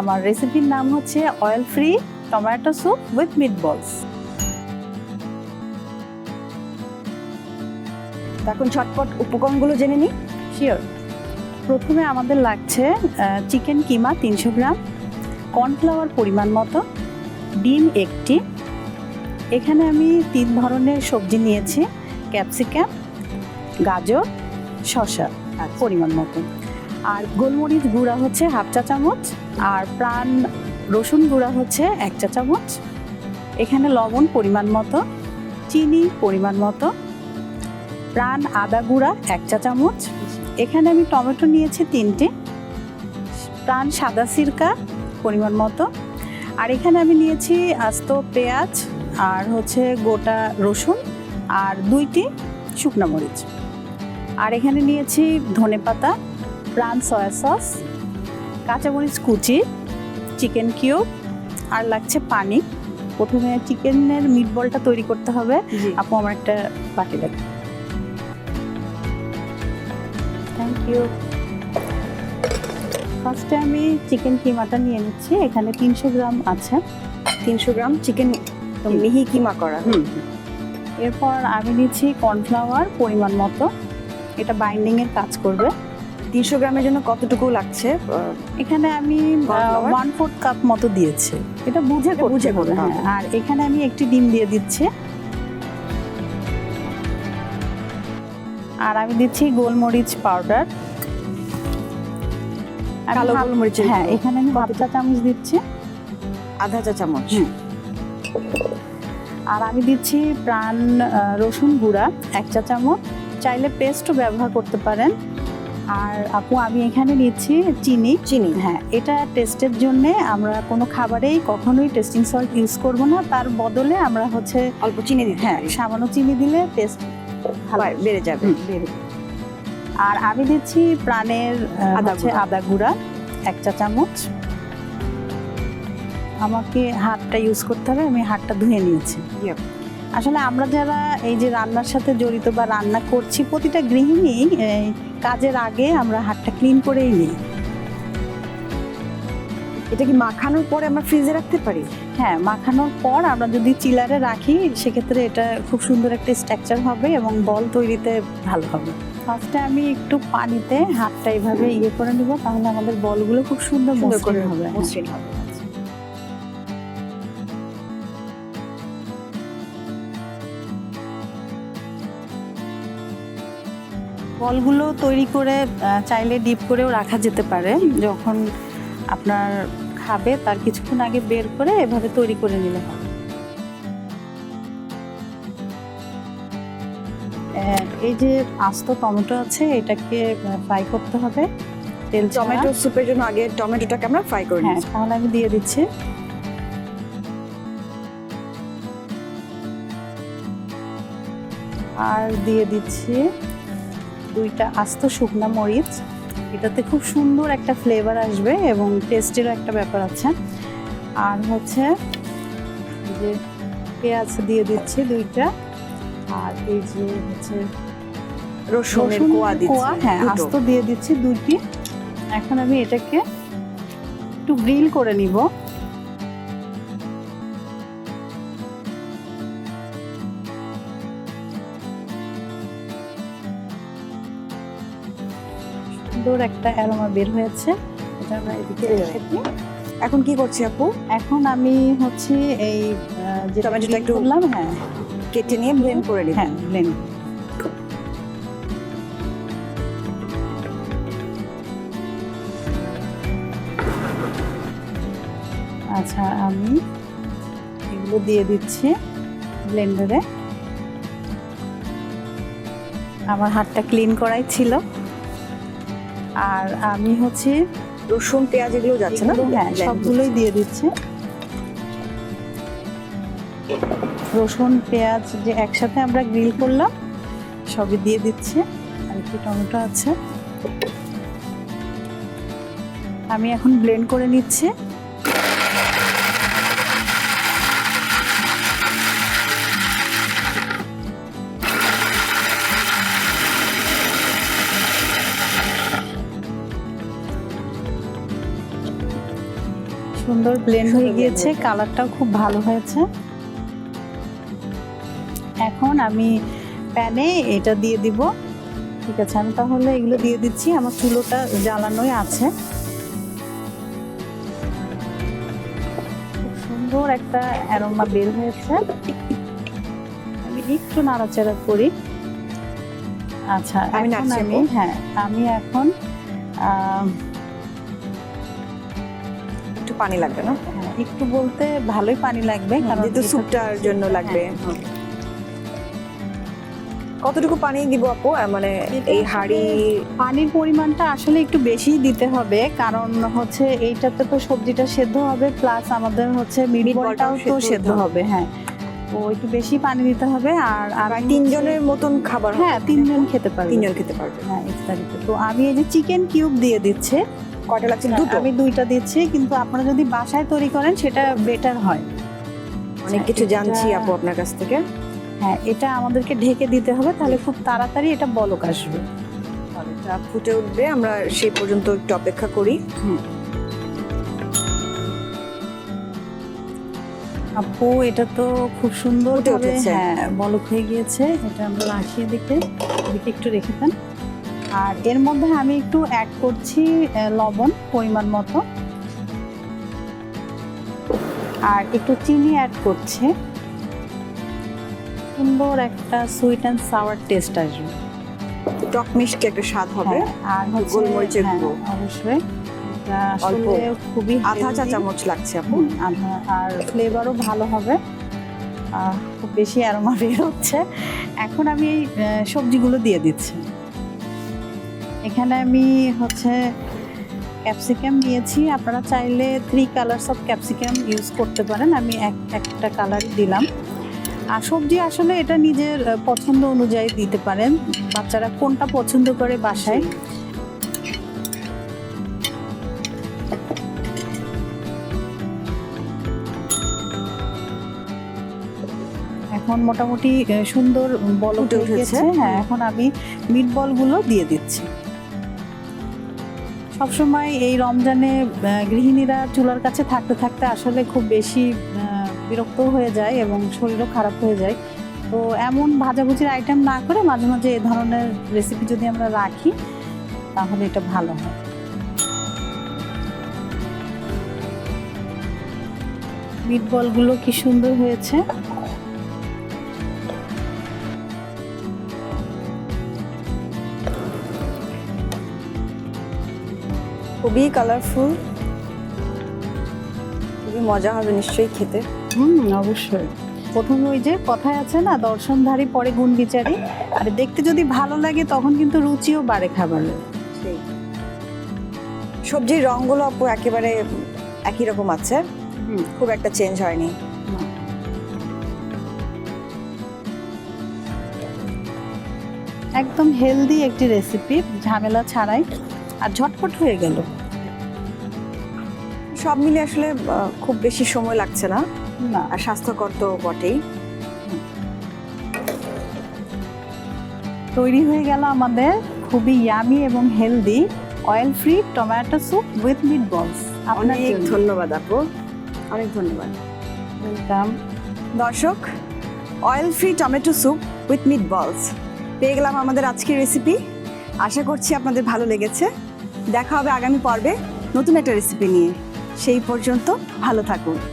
আমার রেসিপির নাম হচ্ছে oil free tomato soup with meatballs. এখন ঝটপট উপকরণগুলো জেনে নিই। শিওর। প্রথমে আমাদের লাগছে চিকেন কিমা 300 গ্রাম, কর্নফ্লাওয়ার পরিমাণ মতো, ডিম একটি। এখানে আমি 3 ধরনের সবজি নিয়েছি, ক্যাপসিকাম, গাজর, শসা পরিমাণ মতো। আর গোলমরিচ গুঁড়া হচ্ছে 1/2 চা চামচ, আর প্রাণ রসুন গুঁড়া হচ্ছে 1 চা চামচ। এখানে লবণ পরিমাণ মতো, চিনি পরিমাণ মতো, প্রাণ আদা গুঁড়া 1 চা চামচ। এখানে আমি টমেটো নিয়েছি 3টে, প্রাণ সাদা সিরকা পরিমাণ মতো। আর এখানে আমি নিয়েছি আস্ত পেঁয়াজ, আর হচ্ছে গোটা রসুন, আর 2টি শুকনো মরিচ। আর এখানে নিয়েছি ধনেপাতা, প্রাণ সয়া সস, কাঁচামরিচ কুচি, চিকেন কিউব, আর লাগছে পানি। প্রথমে চিকেনের মিটবলটা তৈরি করতে হবে। আপু আমার একটা বাটি লাগবে। Thank you. ফার্স্টে আমি চিকেন কিমাটা নিয়ে নিচ্ছি। এখানে 300 গ্রাম আছে। 300 গ্রাম চিকেন মিহি কিমা করা। এরপর আমি নিচ্ছি কর্নফ্লাওয়ার পরিমাণ মতো, এটা বাইন্ডিংয়ের কাজ করবে। 300 গ্রামের জন্য কতটুকু লাগছে? এখানে আমি 1/4 কাপ মতো দিয়েছি, এটা বুঝে করবে। হ্যাঁ, আর এখানে আমি একটি ডিম দিয়ে দিচ্ছি। আর আমি দিচ্ছি গোলমরিচ পাউডার, কালো গোলমরিচ। হ্যাঁ, এখানে আমি 1/2 চা চামচ দিচ্ছি। 1/2 চা চামচ। আর আমি দিচ্ছি প্রাণ রসুন গুঁড়া 1 চা চামচ, চাইলে পেস্টও ব্যবহার করতে পারেন। আর আপু আমি এখানে নিচ্ছি চিনি। হ্যাঁ, এটা টেস্টের জন্য আমরা কোনো খাবারেই কখনোই টেস্টিং সল্ট ইউজ করব না, তার বদলে আমরা হচ্ছে অল্প চিনি দিই। হ্যাঁ, সামান্য চিনি দিলে টেস্ট ভালো বেড়ে যাবে। আর আমি দিচ্ছি প্রাণের আদা গুঁড়া 1 চা চামচ। আমাকে হাতটা ইউজ করতে হবে, আমি হাতটা ধুয়ে নিয়েছি। আসলে আমরা যারা এই যে রান্নার সাথে জড়িত বা রান্না করছি, প্রতিটা গৃহিণী কাজের আগে আমরা হাতটা ক্লিন করেই নিই। এটা কি মাখানোর পরে আমরা ফ্রিজে রাখতে পারি? হ্যাঁ, মাখানোর পর আমরা যদি চিলারে রাখি, সেক্ষেত্রে এটা খুব সুন্দর একটা স্ট্রাকচার হবে এবং বল তৈরিতে ভালো হবে। ফার্স্টে আমি একটু পানিতে হাতটা এইভাবে করে নিব, তাহলে আমাদের বলগুলো খুব সুন্দর করে হবে। বলগুলো তৈরি করে চাইলে ডিপ করেও রাখা যেতে পারে। যখন আপনার খাবে তার কিছুক্ষণ আগে বের করে এভাবে তৈরি করে নিলে হবে। এই যে আস্ত টমেটো আছে, এটাকে ফ্রাই করতে হবে তেল। টমেটো স্যুপের জন্য আগে টমেটোটাকে আমরা ফ্রাই করে নিই। তাহলে আমি দিয়ে দিচ্ছি। আর দিয়ে দিচ্ছি 2টা আস্ত শুকনা মরিচ, এটাতে খুব সুন্দর একটা ফ্লেভার আসবে এবং টেস্টেরও একটা ব্যাপার আছে। আর হচ্ছে যে পেঁয়াজ দিয়ে দিচ্ছি 2টা, আর এই যে হচ্ছে রসুনের কোয়া, হ্যাঁ, আস্ত দিয়ে দিচ্ছি 2টি। এখন আমি এটাকে একটু গ্রিল করে নিব। সুন্দর একটা অ্যারোমা বের হয়েছে, এটা আমরা এদিকে রেখে দিই। এখন কি করছি আপু? এখন আমি হচ্ছে এই যে টমেটোটা একটু করলাম, হ্যাঁ, কেটে নিয়ে ব্লেন্ড করে নিই। হ্যাঁ, ব্লেন্ড। আচ্ছা, আমি এগুলো দিয়ে দিচ্ছি ব্লেন্ডারে। আমার হাতটা ক্লিন করাই ছিল। আর আমি হচ্ছে রসুন পেঁয়াজ এগুলো যাচ্ছে না? হ্যাঁ, সবগুলোই দিয়ে দিচ্ছি। রসুন পেঁয়াজ যে একসাথে আমরা গ্রিল করলাম, সবই দিয়ে দিচ্ছি। আর একটু টমেটো আছে, আমি এখন ব্লেন্ড করে নিচ্ছি। সুন্দর ব্লেন্ড হয়ে গিয়েছে, কালারটাও খুব ভালো হয়েছে। এখন আমি প্যানে এটা দিয়ে দিব। ঠিক আছে, আমি তাহলে এগুলো দিয়ে দিচ্ছি। আমার চুলোটা জ্বালানোই আছে। খুব সুন্দর একটা অ্যারোমা বের হয়েছে। আমি একটু নাড়াচাড়া করি। আচ্ছা, আমি এখন একটু পানি লাগবে না? একটু বলতে ভালোই পানি লাগবে, কারণ যেহেতু স্যুপটার জন্য লাগবে। কতটুকু পানি দিব আপু? মানে এই হাঁড়ি পানির পরিমাণটা আসলে একটু বেশি দিতে হবে, কারণ হচ্ছে এইটাতে তো সবজিটা সেদ্ধ হবে, প্লাস আমাদের হচ্ছে মিটবলটাও তো সেদ্ধ হবে। হ্যাঁ, তো একটু বেশি পানি দিতে হবে। আর তিনজনের মতন খাবার? হ্যাঁ, তিনজন খেতে পারবে। হ্যাঁ, ইফতারিতে। তো আমি এই যে চিকেন কিউব দিয়ে দিচ্ছি। কয়টা লাগছে? দুটো। আমি 2টা দিচ্ছি, কিন্তু আপনারা যদি বাসায় তৈরি করেন সেটা বেটার হয়। অনেক কিছু জানছি আপু আপনার কাছ থেকে। হ্যাঁ, এটা আমাদেরকে ঢেকে দিতে হবে, তাহলে খুব তাড়াতাড়ি এটা বলক আসবে। এটা ফুটে উঠবে, আমরা সেই পর্যন্ত একটু অপেক্ষা করি। আপু, এটা তো খুব সুন্দর ফুটে উঠেছে। হ্যাঁ, বলক হয়ে গিয়েছে। এটা আমরা রাখিয়ে দিকে একটু রেখে দেন। আর এর মধ্যে আমি একটু অ্যাড করছি লবণ পরিমাণ মতো, আর একটু চিনি অ্যাড করছি। সুন্দর একটা সুইট অ্যান্ড সাওয়ার টেস্ট আসবে, টক মিষ্টি একটা স্বাদ হবে। আর গোলমরিচের গুঁড়ো অবশ্যই। এটা আসলে খুবই আধা চা চামচ লাগছে আপু। আধা, আর ফ্লেভারও ভালো হবে। খুব বেশি অ্যারোমা বের হচ্ছে। এখন আমি এই সবজিগুলো দিয়ে দিচ্ছি। এখানে আমি হচ্ছে ক্যাপসিকাম নিয়েছি। আপনারা চাইলে 3 কালার্স অফ ক্যাপসিকাম ইউজ করতে পারেন। আমি একটা কালার দিলাম। আর সবজি আসলে এটা নিজের পছন্দ অনুযায়ী দিতে পারেন, বাচ্চারা কোনটা পছন্দ করে বাসায়। এখন মোটামুটি সুন্দর বলক উঠেছে। হ্যাঁ, এখন আমি মিটবলগুলো দিয়ে দিচ্ছি। সবসময় এই রমজানে গৃহিণীরা চুলার কাছে থাকতে থাকতে আসলে খুব বেশি বিরক্ত হয়ে যায় এবং শরীরও খারাপ হয়ে যায়। তো এমন ভাজাভুজির আইটেম না করে মাঝে মাঝে এই ধরনের রেসিপি যদি আমরা রাখি, তাহলে এটা ভালো হয়। মিটবলগুলো কি সুন্দর হয়েছে। খুবই কালারফুল, খুবই মজা হবে নিশ্চয়ই খেতে। অবশ্যই। প্রথমে ওই যে কথায় আছে না, দর্শনধারী পরে গুণ বিচারী। আর দেখতে যদি ভালো লাগে তখন কিন্তু রুচিও বাড়ে খাবারের। সবজির রঙগুলো আপু একেবারে একই রকম আছে, খুব একটা চেঞ্জ হয়নি। একদম হেলদি একটি রেসিপি, ঝামেলা ছাড়াই, আর ঝটপট হয়ে গেল। সব মিলে আসলে খুব বেশি সময় লাগছে না, আর স্বাস্থ্যকর তো বটেই। তৈরি হয়ে গেল আমাদের খুবই ইয়ামি এবং healthy oil free tomato soup with meatballs. অনেক ধন্যবাদ আপু, অনেক ধন্যবাদ। ওয়েলকাম। দর্শক, oil free tomato soup with meatballs পেয়ে গেলাম আমাদের আজকের রেসিপি। আশা করছি আপনাদের ভালো লেগেছে। দেখা হবে আগামী পর্বে নতুন একটা রেসিপি নিয়ে। সেই পর্যন্ত ভালো থাকুন।